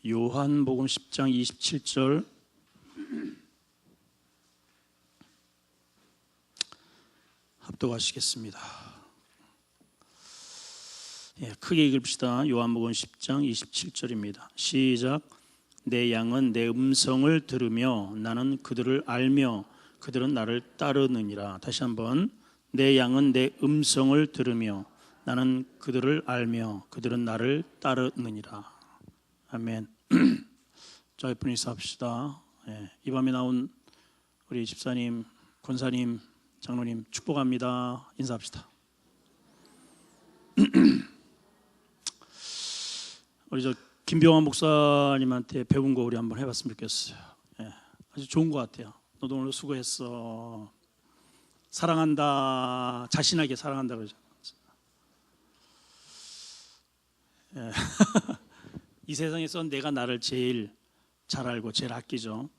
요한복음 10장 27절 합독하시겠습니다. 크게 읽읍시다. 요한복음 10장 27절입니다. 시작. 내 양은 내 음성을 들으며 나는 그들을 알며 그들은 나를 따르느니라. 다시 한번. 내 양은 내 음성을 들으며 나는 그들을 알며 그들은 나를 따르느니라. 아멘. 저희 분이 인사합시다. 이 밤에 나온 우리 집사님, 권사님, 장로님 축복합니다. 인사합시다. 우리 저 김병환 목사님한테 배운 거 우리 한번 해봤으면 좋겠어요. 아주 좋은 것 같아요. 너도 오늘 수고했어. 사랑한다. 자신에게 사랑한다 그러죠. 이 세상에서 내가 나를 제일 잘 알고 제일 아끼죠.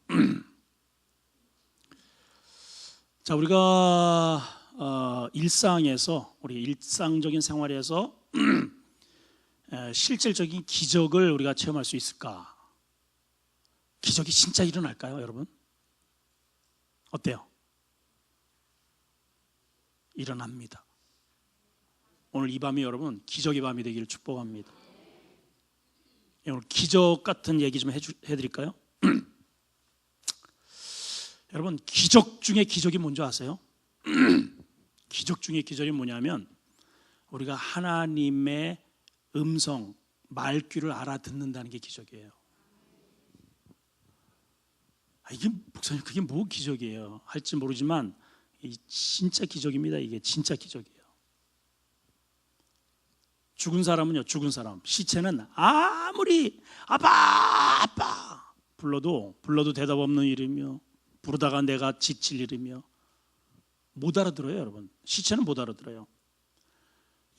자, 우리가 일상에서 우리 일상적인 생활에서 실질적인 기적을 우리가 체험할 수 있을까? 기적이 진짜 일어날까요, 여러분? 어때요? 일어납니다. 오늘 이 밤이 여러분 기적의 밤이 되기를 축복합니다. 오늘 기적 같은 얘기 좀 해드릴까요? 여러분, 기적 중에 기적이 뭔지 아세요? 기적 중에 기적이 뭐냐면 우리가 하나님의 음성, 말귀를 알아듣는다는 게 기적이에요. 이게 목사님 그게 뭐 기적이에요? 할지 모르지만 진짜 기적입니다. 이게 진짜 기적이에요. 죽은 사람은요, 죽은 사람 시체는 아무리 아빠 불러도 대답 없는 일이며 부르다가 내가 지칠 일이며 못 알아들어요. 여러분, 시체는 못 알아들어요.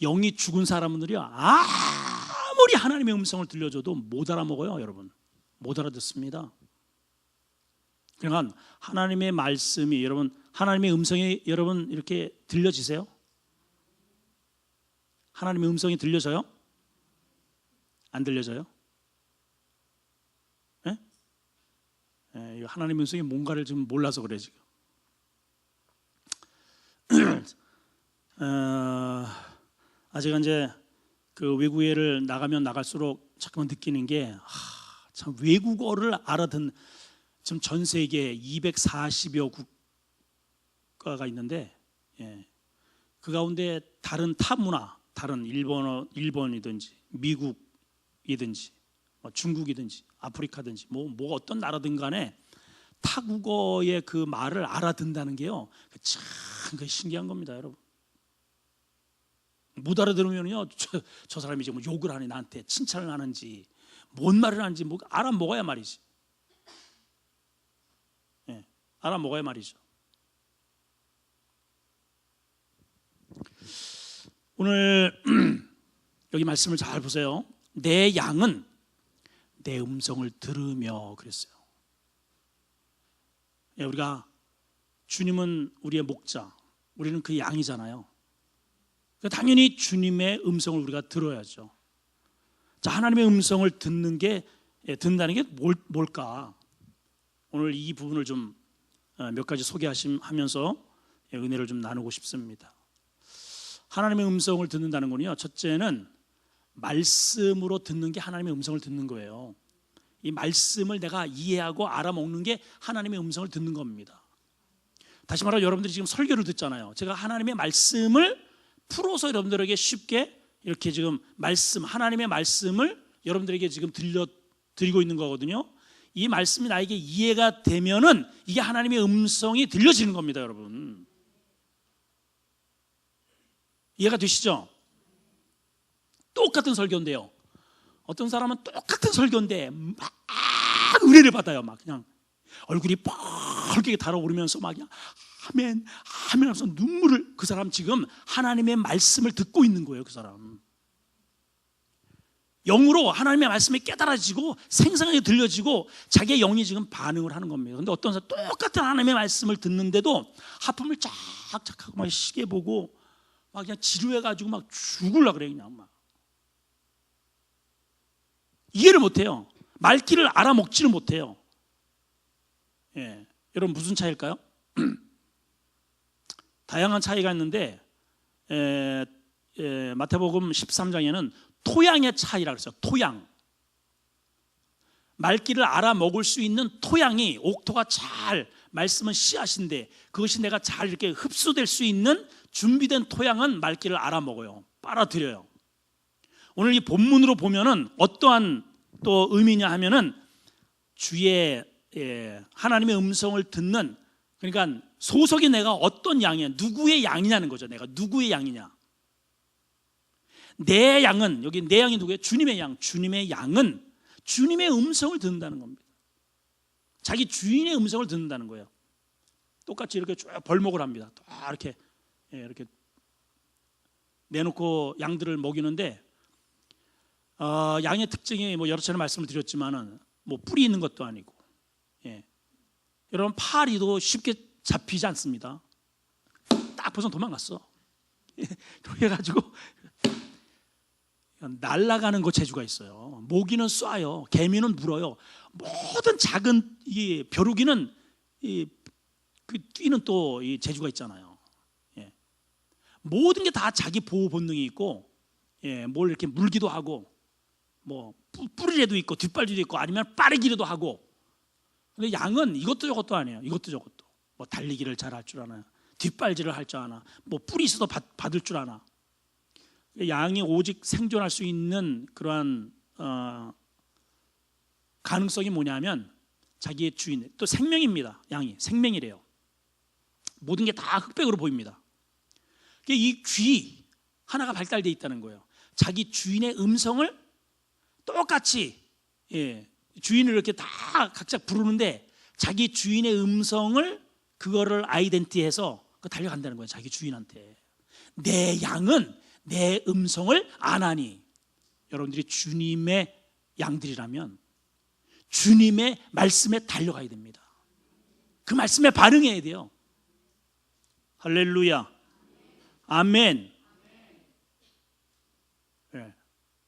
영이 죽은 사람들이요, 아무리 하나님의 음성을 들려줘도 못 알아먹어요. 여러분, 못 알아듣습니다. 그러니까 하나님의 말씀이 여러분, 하나님의 음성이 여러분 이렇게 들려지세요? 하나님의 음성이 들려져요? 안 들려져요? 하나님의 음성이 뭔가를 좀 몰라서 그래 지금. 제가 이제 그 외국에를 나가면 나갈수록 자꾸만 느끼는 게 참 외국어를 알아듣는, 지금 전 세계 240여 국가가 있는데 그 가운데 다른 타 문화, 다른 일본이든지 미국이든지 중국이든지 아프리카든지 뭐 어떤 나라든 간에 타국어의 그 말을 알아듣는다는 게요, 참 신기한 겁니다. 여러분, 못 알아들으면요, 저 사람이 지금 욕을 하니 나한테 칭찬을 하는지 뭔 말을 하는지 뭐 알아먹어야 말이지. 알아먹어야 말이죠. 오늘 여기 말씀을 잘 보세요. 내 양은 내 음성을 들으며 그랬어요. 우리가 주님은 우리의 목자, 우리는 그 양이잖아요. 당연히 주님의 음성을 우리가 들어야죠. 자, 하나님의 음성을 듣는다는 게 뭘까? 오늘 이 부분을 좀 몇 가지 소개하면서 은혜를 좀 나누고 싶습니다. 하나님의 음성을 듣는다는 건요, 첫째는 말씀으로 듣는 게 하나님의 음성을 듣는 거예요. 이 말씀을 내가 이해하고 알아먹는 게 하나님의 음성을 듣는 겁니다. 다시 말하면 여러분들이 지금 설교를 듣잖아요. 제가 하나님의 말씀을 풀어서 여러분들에게 쉽게 이렇게 지금 하나님의 말씀을 여러분들에게 지금 드리고 있는 거거든요. 이 말씀이 나에게 이해가 되면은 이게 하나님의 음성이 들려지는 겁니다. 여러분, 이해가 되시죠? 똑같은 설교인데요, 어떤 사람은 똑같은 설교인데 막 은혜를 받아요. 막 그냥 얼굴이 뻘겋게 달아오르면서 막 그냥 아멘 하면서 눈물을, 그 사람 지금 하나님의 말씀을 듣고 있는 거예요. 그 사람 영으로 하나님의 말씀이 깨달아지고 생생하게 들려지고 자기의 영이 지금 반응을 하는 겁니다. 그런데 어떤 사람 똑같은 하나님의 말씀을 듣는데도 하품을 짝짝하고 막 시계 보고 막 그냥 지루해가지고 막 죽으려고 그래. 그냥 막 이해를 못해요. 말귀를 알아먹지를 못해요. 예, 여러분 무슨 차이일까요? 다양한 차이가 있는데 마태복음 13장에는 토양의 차이라고 했어요. 토양. 말귀를 알아먹을 수 있는 토양이, 옥토가 잘, 말씀은 씨앗인데 그것이 내가 잘 이렇게 흡수될 수 있는 준비된 토양은 말귀를 알아먹어요. 빨아들여요. 오늘 이 본문으로 보면은 어떠한 또 의미냐 하면은 주의 하나님의 음성을 듣는, 그러니까 소속이 내가 어떤 양이냐, 누구의 양이냐는 거죠. 내가 누구의 양이냐. 내 양은, 여기 내 양이 누구예요? 주님의 양. 주님의 양은 주님의 음성을 듣는다는 겁니다. 자기 주인의 음성을 듣는다는 거예요. 똑같이 이렇게 쭉 벌목을 합니다. 이렇게 내놓고 양들을 먹이는데 양의 특징이 뭐 여러 차례 말씀을 드렸지만은 뭐 뿔이 있는 것도 아니고, 여러분 파리도 쉽게 잡히지 않습니다. 딱 벌써 도망갔어. 그래가지고 날아가는 거 재주가 있어요. 모기는 쏴요, 개미는 물어요. 모든 작은 이 벼룩이는 그 뛰는 또 이 재주가 있잖아요. 모든 게 다 자기 보호 본능이 있고, 뭘 이렇게 물기도 하고, 뭐 뿌리래도 있고 뒷발질도 있고 아니면 빠르기라도 하고. 근데 양은 이것도 저것도 아니에요. 이것도 저것도. 뭐 달리기를 잘 할 줄 아나, 뒷발질을 할 줄 아나, 뭐 뿔이 있어도 받을 줄 아나. 양이 오직 생존할 수 있는 그러한 가능성이 뭐냐면 자기의 주인, 또 생명입니다. 양이 생명이래요. 모든 게 다 흑백으로 보입니다. 이 귀 하나가 발달되어 있다는 거예요. 자기 주인의 음성을 똑같이, 주인을 이렇게 다 각자 부르는데 자기 주인의 음성을, 그거를 아이덴티해서 달려간다는 거예요. 자기 주인한테. 내 양은 내 음성을 아나니. 여러분들이 주님의 양들이라면 주님의 말씀에 달려가야 됩니다. 그 말씀에 반응해야 돼요. 할렐루야, 아멘.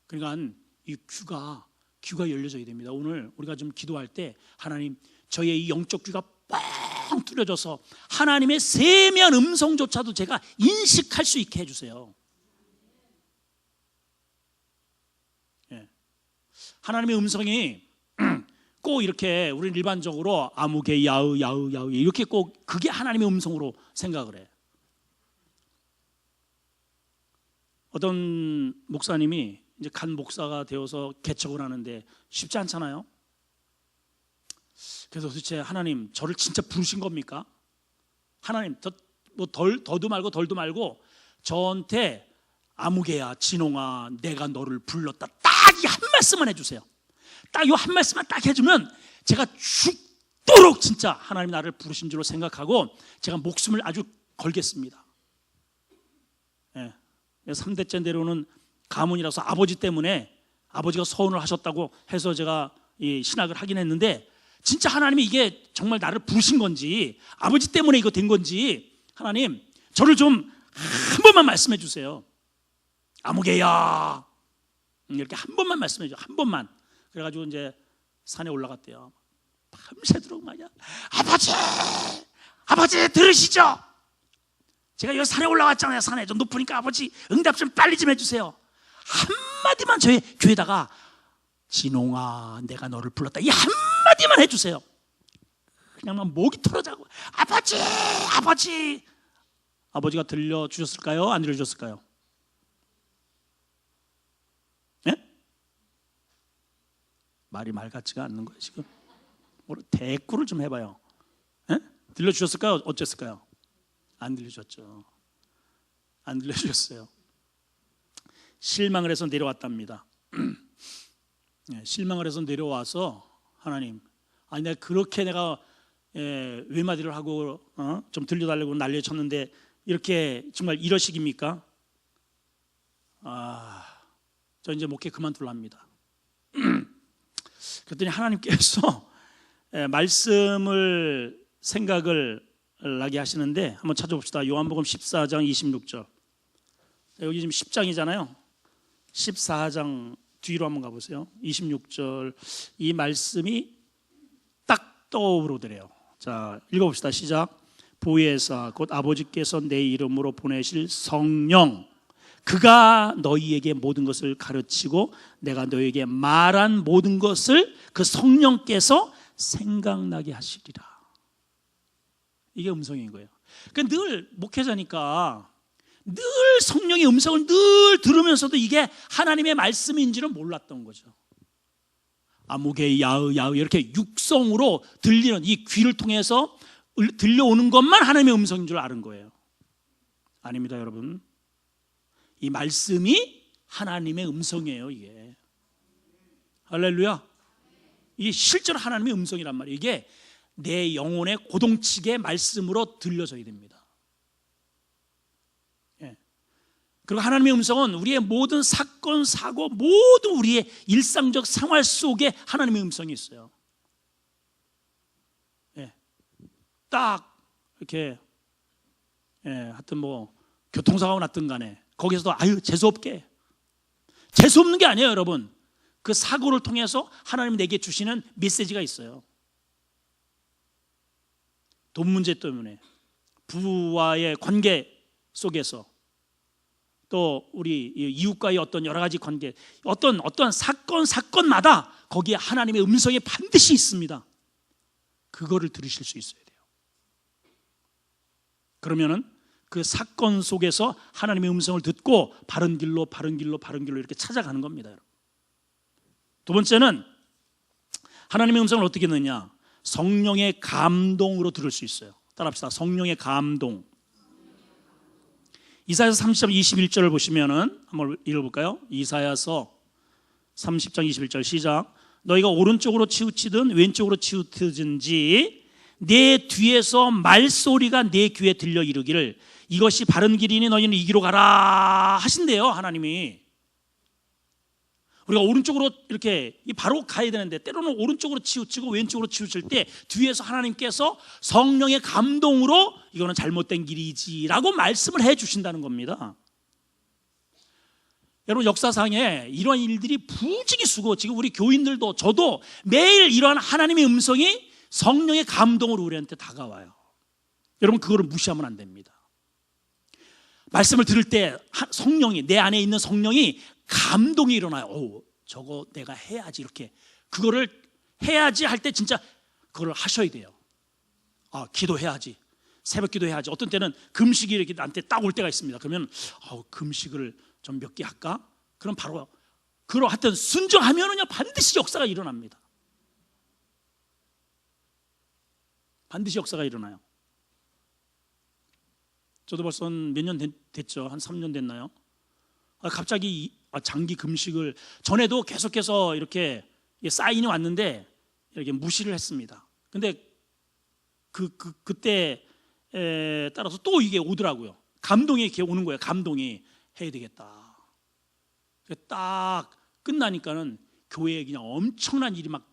그러니까 이 귀가 열려져야 됩니다. 오늘 우리가 좀 기도할 때 하나님, 저의 이 영적 귀가 뻥 뚫려져서 하나님의 세미한 음성조차도 제가 인식할 수 있게 해주세요. 하나님의 음성이 꼭 이렇게 우리는 일반적으로 아무개 야으 야으 야으 이렇게 꼭 그게 하나님의 음성으로 생각을 해. 어떤 목사님이 이제 간 목사가 되어서 개척을 하는데 쉽지 않잖아요. 그래서 도대체 하나님, 저를 진짜 부르신 겁니까? 하나님, 더도 말고 덜도 말고 저한테 아무개야 진홍아 내가 너를 불렀다, 딱 이 한 말씀만 해주세요. 딱 이 한 말씀만 딱 해주면 제가 죽도록 진짜 하나님 나를 부르신 줄로 생각하고 제가 목숨을 아주 걸겠습니다. 3대째 내려오는 가문이라서 아버지 때문에, 아버지가 서운을 하셨다고 해서 제가 이 신학을 하긴 했는데, 진짜 하나님이 이게 정말 나를 부르신 건지, 아버지 때문에 이거 된 건지, 하나님 저를 좀 한 번만 말씀해 주세요. 아무개야 이렇게 한 번만 말씀해 주세요. 한 번만. 그래가지고 이제 산에 올라갔대요. 밤새도록 말이야. 아버지 들으시죠? 제가 여기 산에 올라왔잖아요. 산에 좀 높으니까 아버지 응답 좀 빨리 좀 해주세요. 한마디만 저희 귀에다가 진홍아 내가 너를 불렀다, 이 한마디만 해주세요. 그냥 막 목이 털어자고 아버지가 들려주셨을까요? 안 들려주셨을까요? 말이 말 같지가 않는 거예요 지금. 대꾸를 좀 해봐요. 들려주셨을까요? 어쨌을까요? 안 들려주셨죠. 안 들려주셨어요. 실망을 해서 내려왔답니다. 실망을 해서 내려와서 하나님, 아니 내가 그렇게 내가 외마디를 하고 좀 들려달라고 난리를 쳤는데 이렇게 정말 이러식입니까? 저 이제 목회 그만둘라 합니다. 그랬더니 하나님께서 말씀을 생각을 나게 하시는데 한번 찾아봅시다. 요한복음 14장 26절. 여기 지금 10장이잖아요. 14장 뒤로 한번 가보세요. 26절 이 말씀이 딱 떠오르더래요. 자, 읽어봅시다. 시작. 보혜사 곧 아버지께서 내 이름으로 보내실 성령 그가 너희에게 모든 것을 가르치고 내가 너희에게 말한 모든 것을 그 성령께서 생각나게 하시리라. 이게 음성인 거예요. 그러니까 늘 목회자니까 늘 성령의 음성을 늘 들으면서도 이게 하나님의 말씀인지는 몰랐던 거죠. 아무개 야으 야으 이렇게 육성으로 들리는 이 귀를 통해서 들려오는 것만 하나님의 음성인 줄 아는 거예요. 아닙니다, 여러분. 이 말씀이 하나님의 음성이에요. 이게 할렐루야. 이게 실제로 하나님의 음성이란 말이에요. 이게 내 영혼의 고동치게 말씀으로 들려져야 됩니다. 예. 그리고 하나님의 음성은 우리의 모든 사건, 사고, 모든 우리의 일상적 생활 속에 하나님의 음성이 있어요. 예. 딱 이렇게 하여튼 뭐 교통사고가 났든 간에 거기서도 아유 재수없게 재수없는 게 아니에요, 여러분. 그 사고를 통해서 하나님이 내게 주시는 메시지가 있어요. 돈 문제 때문에 부부와의 관계 속에서 또 우리 이웃과의 어떤 여러 가지 관계 어떤 사건마다 거기에 하나님의 음성이 반드시 있습니다. 그거를 들으실 수 있어야 돼요. 그러면은 그 사건 속에서 하나님의 음성을 듣고 바른 길로 이렇게 찾아가는 겁니다. 두 번째는 하나님의 음성을 어떻게 듣느냐? 성령의 감동으로 들을 수 있어요. 따라합시다. 성령의 감동. 이사야서 30장 21절을 보시면은 한번 읽어볼까요? 이사야서 30장 21절 시작. 너희가 오른쪽으로 치우치든 왼쪽으로 치우치든지 내 뒤에서 말소리가 내 귀에 들려 이르기를 이것이 바른 길이니 너희는 이 길로 가라 하신대요. 하나님이. 우리가 오른쪽으로 이렇게 바로 가야 되는데 때로는 오른쪽으로 치우치고 왼쪽으로 치우칠 때 뒤에서 하나님께서 성령의 감동으로 이거는 잘못된 길이지라고 말씀을 해 주신다는 겁니다. 여러분 역사상에 이러한 일들이 부지기 수고 지금 우리 교인들도 저도 매일 이러한 하나님의 음성이 성령의 감동으로 우리한테 다가와요. 여러분 그거를 무시하면 안 됩니다. 말씀을 들을 때 성령이 내 안에 있는 성령이 감동이 일어나요. 오, 저거 내가 해야지 이렇게 그거를 해야지 할 때 진짜 그걸 하셔야 돼요. 아, 기도해야지. 새벽 기도해야지. 어떤 때는 금식이 이렇게 나한테 딱 올 때가 있습니다. 그러면 금식을 좀 몇 개 할까? 그럼 바로 그러 하여튼 순종하면은요 반드시 역사가 일어납니다. 반드시 역사가 일어나요. 저도 벌써 몇 년 됐죠. 한 3년 됐나요? 갑자기 장기 금식을 전에도 계속해서 이렇게 사인이 왔는데 이렇게 무시를 했습니다. 근데 그때 따라서 또 이게 오더라고요. 감동이 이렇게 오는 거예요. 감동이 해야 되겠다. 딱 끝나니까는 교회에 그냥 엄청난 일이 막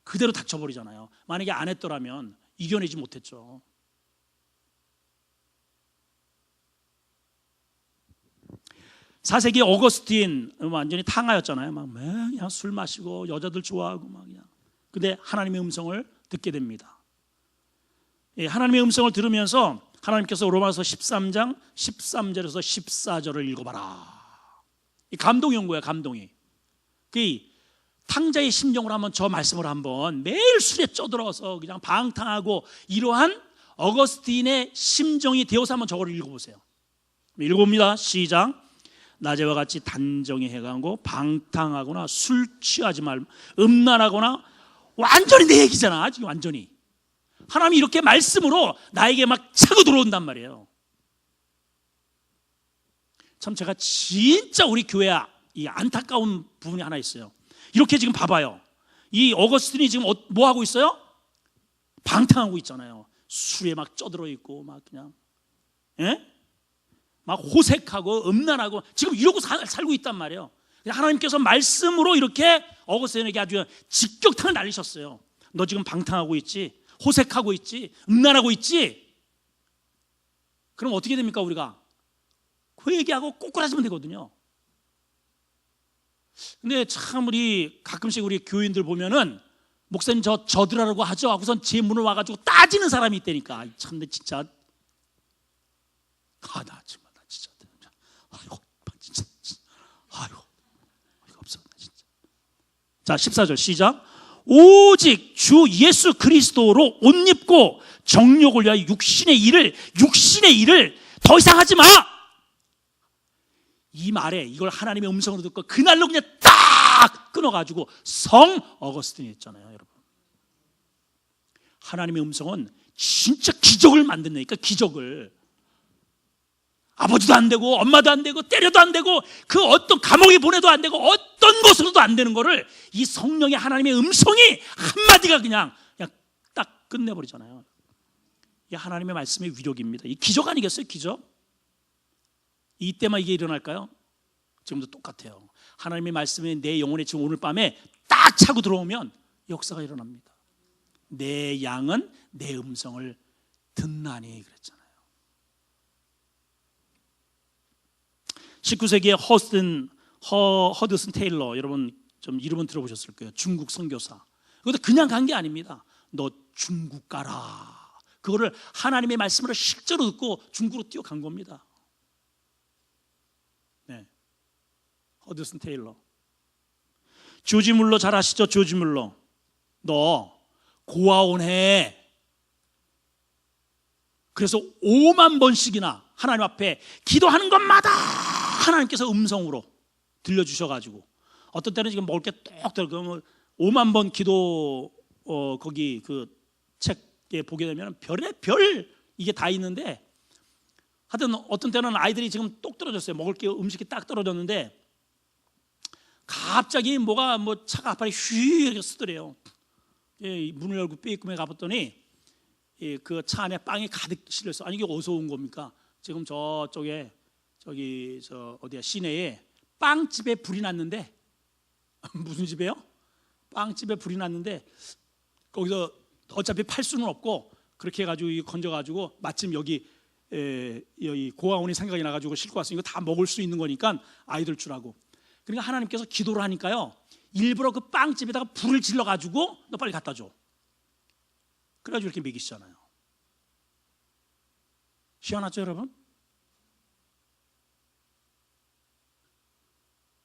그대로 닥쳐버리잖아요. 만약에 안 했더라면 이겨내지 못했죠. 사세기 어거스틴 완전히 탕하였잖아요. 막 그냥 술 마시고 여자들 좋아하고 막 그냥. 근데 하나님의 음성을 듣게 됩니다. 하나님의 음성을 들으면서 하나님께서 로마서 13장 13절에서 14절을 읽어봐라. 이 감동이 온 거예요. 감동이. 그 탕자의 심정으로 한번 저 말씀을 한번 매일 술에 쪄들어서 그냥 방탕하고 이러한 어거스틴의 심정이 되어서 한번 저거를 읽어보세요. 읽어봅니다. 시작. 낮에와 같이 단정히 해가고 방탕하거나 술 취하지 말고 음란하거나 완전히 내 얘기잖아. 지금 완전히 하나님이 이렇게 말씀으로 나에게 막 차고 들어온단 말이에요. 참 제가 진짜 우리 교회 이 안타까운 부분이 하나 있어요. 이렇게 지금 봐봐요. 이 어거스틴이 지금 뭐 하고 있어요? 방탕하고 있잖아요. 술에 막 쪄들어 있고 막 그냥 막 호색하고 음란하고 지금 이러고 살고 있단 말이에요. 하나님께서 말씀으로 이렇게 어거스틴에게 아주 직격탄을 날리셨어요. 너 지금 방탕하고 있지? 호색하고 있지? 음란하고 있지? 그럼 어떻게 됩니까? 우리가 그 얘기하고 꼬꾸라지면 되거든요. 근데 참 우리 가끔씩 우리 교인들 보면은 목사님 저들하라고 하죠 하고선 제 문을 와가지고 따지는 사람이 있다니까. 참내 진짜 나 정말 나 진짜 아이고 진짜 아이고 이거 없어 진짜. 자 14절 시작. 오직 주 예수 그리스도로 옷 입고 정욕을 위하여 육신의 일을 더 이상 하지 마. 이 말에 이걸 하나님의 음성으로 듣고 그날로 그냥 딱 끊어가지고 성 어거스틴이 했잖아요. 여러분, 하나님의 음성은 진짜 기적을 만든다니까. 기적을. 아버지도 안 되고 엄마도 안 되고 때려도 안 되고 그 어떤 감옥에 보내도 안 되고 어떤 곳으로도 안 되는 거를 이 성령의 하나님의 음성이 한마디가 그냥 딱 끝내버리잖아요. 이 하나님의 말씀의 위력입니다. 이 기적 아니겠어요? 기적? 이때만 이게 일어날까요? 지금도 똑같아요. 하나님의 말씀이 내 영혼에 지금 오늘 밤에 딱 차고 들어오면 역사가 일어납니다. 내 양은 내 음성을 듣나니 그랬잖아요. 19세기의 허드슨 테일러, 여러분 좀 이름은 들어보셨을 거예요. 중국 선교사. 그것도 그냥 간 게 아닙니다. 너 중국 가라. 그거를 하나님의 말씀으로 실제로 듣고 중국으로 뛰어간 겁니다. 네, 허드슨 테일러. 조지 물러 잘 아시죠? 조지 물러. 너 고아원해. 그래서 5만 번씩이나 하나님 앞에 기도하는 것마다 하나님께서 음성으로 들려주셔가지고, 어떤 때는 지금 먹을 게 똑 들어가면 5만 번 기도 거기 그 책에 보게 되면 별의 이게 다 있는데, 하여튼 어떤 때는 아이들이 지금 똑 떨어졌어요. 먹을 게 음식이 딱 떨어졌는데 갑자기 차가 앞발이 휘 이렇게 쓰더래요. 문을 열고 빼꼼에 가봤더니 그 차 안에 빵이 가득 실려서, 아니 이게 어디서 온 겁니까? 지금 저쪽에 어디야 시내에 빵집에 불이 났는데 무슨 집이에요? 빵집에 불이 났는데 거기서 어차피 팔 수는 없고 그렇게 해가지고 건져가지고 마침 여기 고아원이 생각이 나가지고 싣고 왔으니까 다 먹을 수 있는 거니까 아이들 주라고. 그러니까 하나님께서 기도를 하니까요, 일부러 그 빵집에다가 불을 질러가지고 너 빨리 갖다 줘. 그래가지고 이렇게 먹이시잖아요. 희한하죠 여러분?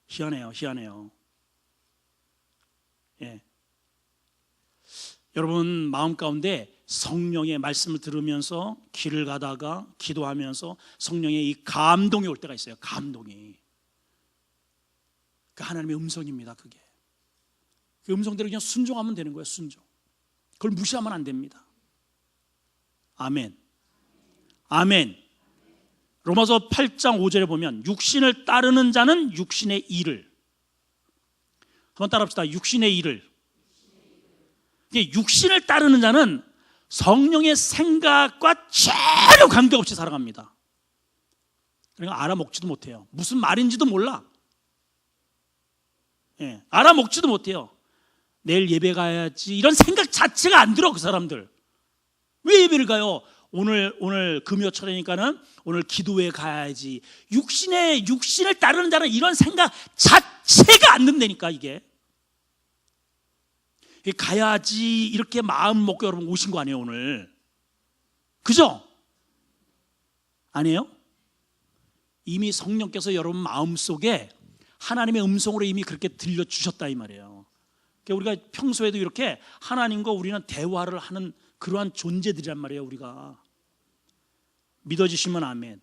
희한해요. 예. 여러분 마음 가운데 성령의 말씀을 들으면서 길을 가다가 기도하면서 성령의 이 감동이 올 때가 있어요. 감동이. 그 하나님의 음성입니다. 그게. 그 음성대로 그냥 순종하면 되는 거예요. 순종. 그걸 무시하면 안 됩니다. 아멘. 아멘. 로마서 8장 5절에 보면 육신을 따르는 자는 육신의 일을, 한번 따라합시다. 육신의 일을. 육신을 따르는 자는 성령의 생각과 전혀 관계없이 살아갑니다. 그러니까 알아먹지도 못해요. 무슨 말인지도 몰라. 알아먹지도 못해요. 내일 예배 가야지 이런 생각 자체가 안 들어. 그 사람들 왜 예배를 가요? 오늘 금요철이니까는 오늘 기도회 가야지. 육신을 따르는 자는 이런 생각 자체가 안 든다니까. 이게 가야지 이렇게 마음 먹고 여러분 오신 거 아니에요 오늘? 그죠? 아니에요? 이미 성령께서 여러분 마음속에 하나님의 음성으로 이미 그렇게 들려주셨다 이 말이에요. 그러니까 우리가 평소에도 이렇게 하나님과 우리는 대화를 하는 그러한 존재들이란 말이에요. 우리가 믿어지시면 아멘.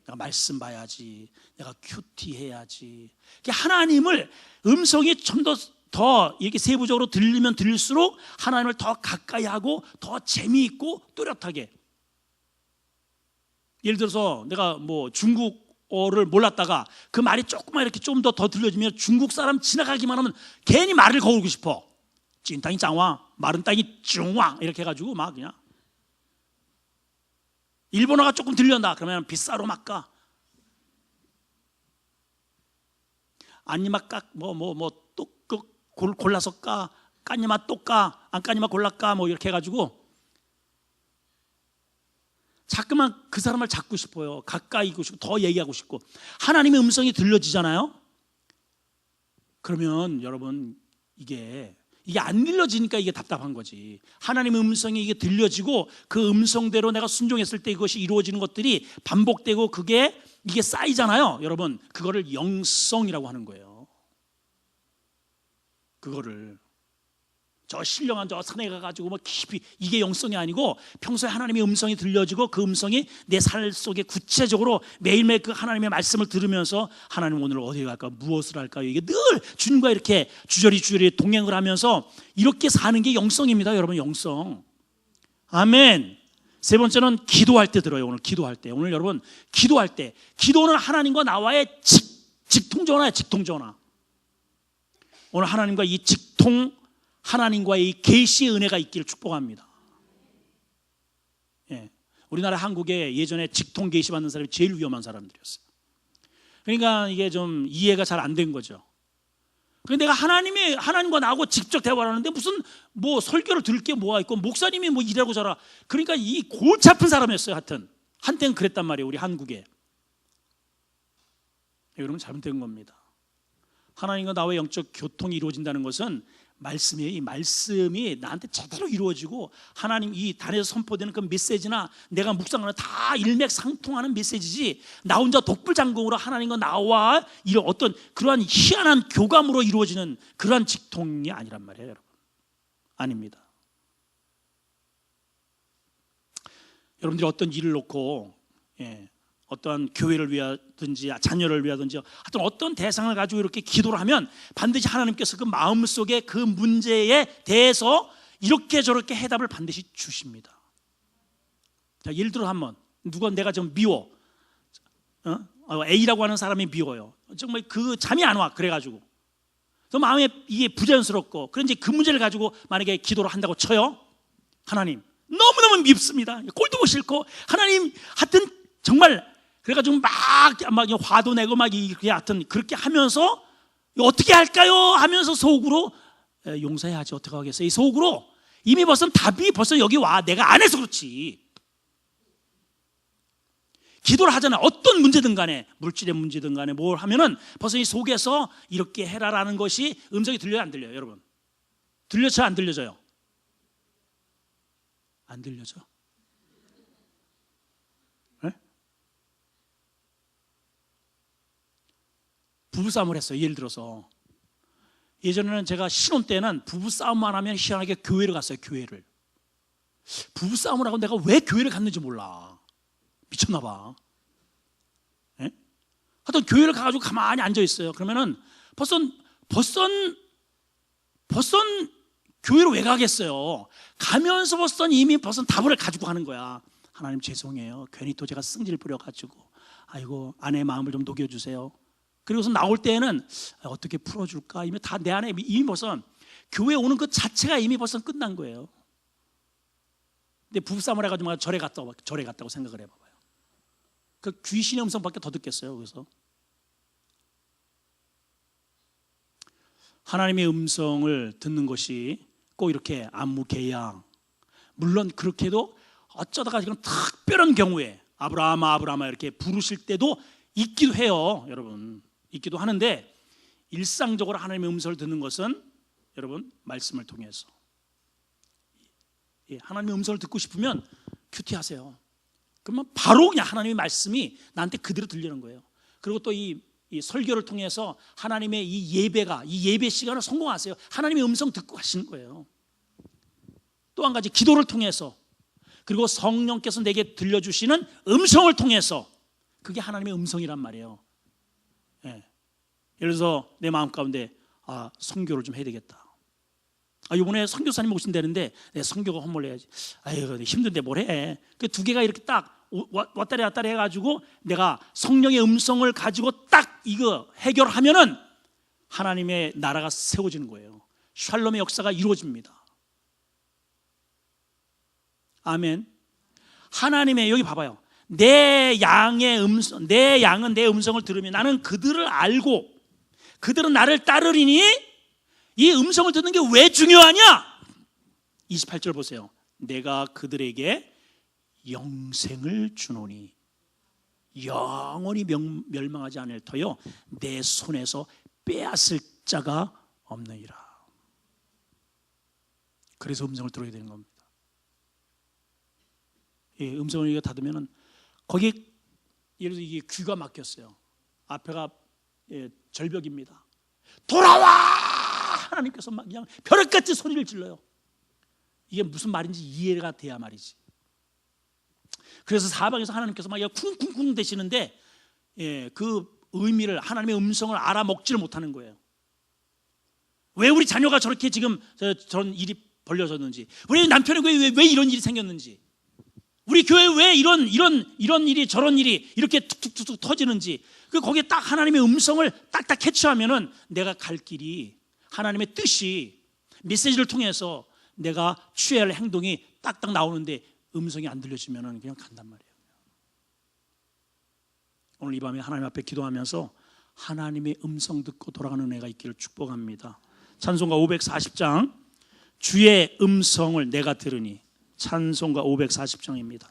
내가 말씀 봐야지, 내가 큐티 해야지. 하나님을 음성이 좀 더 이렇게 세부적으로 들리면 들릴수록 하나님을 더 가까이 하고 더 재미있고 또렷하게. 예를 들어서 내가 중국어를 몰랐다가 그 말이 조금만 이렇게 좀 더 들려지면 중국 사람 지나가기만 하면 괜히 말을 거우고 싶어. 찐 땅이 짱와, 마른 땅이 쭝와 이렇게 해가지고 막 그냥. 일본어가 조금 들린다 그러면 비싸로 막 가. 아니 막 골라서 까, 까니마 또 까, 안 까니마 골라 까 이렇게 해가지고 자꾸만 그 사람을 잡고 싶어요. 가까이 있고 싶고 더 얘기하고 싶고. 하나님의 음성이 들려지잖아요. 그러면 여러분 이게 안 들려지니까 이게 답답한 거지. 하나님의 음성이 이게 들려지고 그 음성대로 내가 순종했을 때 이것이 이루어지는 것들이 반복되고 이게 쌓이잖아요. 여러분 그거를 영성이라고 하는 거예요. 그거를 저 신령한 저 산에 가가지고 뭐 깊이 이게 영성이 아니고 평소에 하나님의 음성이 들려지고 그 음성이 내 살 속에 구체적으로 매일매일 그 하나님의 말씀을 들으면서 하나님 오늘 어디에 갈까 무엇을 할까요? 이게 늘 주님과 이렇게 주저리 동행을 하면서 이렇게 사는 게 영성입니다. 여러분 영성. 아멘. 세 번째는 기도할 때 들어요. 오늘 기도할 때. 오늘 여러분 기도할 때 기도는 하나님과 나와의 직통전화예요. 직통전화. 오늘 하나님과 이 하나님과의 이 계시의 은혜가 있기를 축복합니다. 예, 우리나라 한국에 예전에 직통 계시 받는 사람이 제일 위험한 사람들이었어요. 그러니까 이게 좀 이해가 잘 안 된 거죠. 그런데 내가 하나님과 나하고 직접 대화를 하는데 무슨 뭐 설교를 들을 게 뭐가 있고 목사님이 뭐 이라고 저라. 그러니까 이 골치 아픈 사람이었어요. 하여튼 한때는 그랬단 말이에요. 우리 한국에. 여러분 잘못된 겁니다. 하나님과 나와의 영적 교통이 이루어진다는 것은 이 말씀이 나한테 제대로 이루어지고 하나님 이 단에서 선포되는 그 메시지나 내가 묵상하는 다 일맥상통하는 메시지지 나 혼자 독불장공으로 하나님과 나와 이런 어떤 그러한 희한한 교감으로 이루어지는 그러한 직통이 아니란 말이에요. 여러분 아닙니다. 여러분들이 어떤 일을 놓고 어떠한 교회를 위하든지 자녀를 위하든지 하여튼 어떤 대상을 가지고 이렇게 기도를 하면 반드시 하나님께서 그 마음속에 그 문제에 대해서 이렇게 저렇게 해답을 반드시 주십니다. 자, 예를 들어 한번 누가 내가 좀 미워 A라고 하는 사람이 미워요. 정말 그 잠이 안 와. 그래가지고 또 마음에 이게 부자연스럽고 그런지 그 문제를 가지고 만약에 기도를 한다고 쳐요. 하나님 너무너무 밉습니다. 꼴도 보기 싫고 하나님 하여튼 정말 그래가지고 막 화도 내고 막 이렇게 하여튼 그렇게 하면서 어떻게 할까요? 하면서 속으로 용서해야지 어떻게 하겠어요? 이 속으로 이미 답이 벌써 여기 와. 내가 안 해서 그렇지. 기도를 하잖아. 어떤 문제든 간에 물질의 문제든 간에 뭘 하면은 벌써 이 속에서 이렇게 해라라는 것이 음성이 들려요 안 들려요? 여러분 들려져요 안 들려져요? 안 들려져? 부부싸움을 했어요. 예를 들어서 예전에는 제가 신혼 때는 부부싸움만 하면 희한하게 교회를 갔어요. 교회를 부부싸움을 하고 내가 왜 교회를 갔는지 몰라. 미쳤나 봐. 하여튼 교회를 가가지고 가만히 앉아있어요. 그러면은 벌써 교회를 왜 가겠어요? 가면서 이미 답을 가지고 가는 거야. 하나님 죄송해요. 괜히 또 제가 승질 부려가지고 아이고 아내의 마음을 좀 녹여주세요. 그리고서 나올 때는 어떻게 풀어줄까? 이미 다 내 안에 이미 교회 오는 그 자체가 이미 끝난 거예요. 근데 부부싸움을 해가지고 절에 갔다고 생각을 해봐봐요. 그 귀신의 음성밖에 더 듣겠어요. 그래서 하나님의 음성을 듣는 것이 꼭 이렇게 안무개양 물론 그렇게도 어쩌다가 지금 특별한 경우에 아브라함아 이렇게 부르실 때도 있기도 해요. 여러분 있기도 하는데 일상적으로 하나님의 음성을 듣는 것은 여러분 말씀을 통해서 하나님의 음성을 듣고 싶으면 큐티하세요. 그러면 바로 그냥 하나님의 말씀이 나한테 그대로 들리는 거예요. 그리고 또 이 설교를 통해서 하나님의 이 예배 시간을 성공하세요. 하나님의 음성 듣고 하시는 거예요. 또 한 가지 기도를 통해서 그리고 성령께서 내게 들려주시는 음성을 통해서 그게 하나님의 음성이란 말이에요. 예를 들어서 내 마음 가운데 선교를 좀 해야 되겠다. 이번에 선교사님 오신다는데 내 선교가 헛몰려야지. 아유 힘든데 뭘 해. 그 두 개가 이렇게 딱 왔다리 갔다리 해가지고 내가 성령의 음성을 가지고 딱 이거 해결하면은 하나님의 나라가 세워지는 거예요. 샬롬의 역사가 이루어집니다. 아멘. 하나님의 여기 봐봐요. 내 양은 내 음성을 들으면 나는 그들을 알고 그들은 나를 따르리니 이 음성을 듣는 게 왜 중요하냐? 28절 보세요. 내가 그들에게 영생을 주노니 영원히 멸망하지 않을 터요 내 손에서 빼앗을 자가 없느니라. 그래서 음성을 들어야 되는 겁니다. 예, 음성을 이거 닫으면은 거기 예를 들어 이게 귀가 막혔어요. 앞에가 절벽입니다. 돌아와! 하나님께서 막 그냥 벼락같이 소리를 질러요. 이게 무슨 말인지 이해가 돼야 말이지. 그래서 사방에서 하나님께서 막 쿵쿵쿵 대시는데 그 의미를, 하나님의 음성을 알아먹지를 못하는 거예요. 왜 우리 자녀가 저렇게 지금 저런 일이 벌려졌는지, 우리 남편의 교회에 왜 이런 일이 생겼는지, 우리 교회에 왜 이런 일이 저런 일이 이렇게 툭툭툭 터지는지, 거기에 딱 하나님의 음성을 딱딱 캐치하면은 내가 갈 길이, 하나님의 뜻이 메시지를 통해서 내가 취해야 할 행동이 딱딱 나오는데 음성이 안 들려지면은 그냥 간단 말이에요. 오늘 이 밤에 하나님 앞에 기도하면서 하나님의 음성 듣고 돌아가는 은혜가 있기를 축복합니다. 찬송가 540장, 주의 음성을 내가 들으니, 찬송가 540장입니다.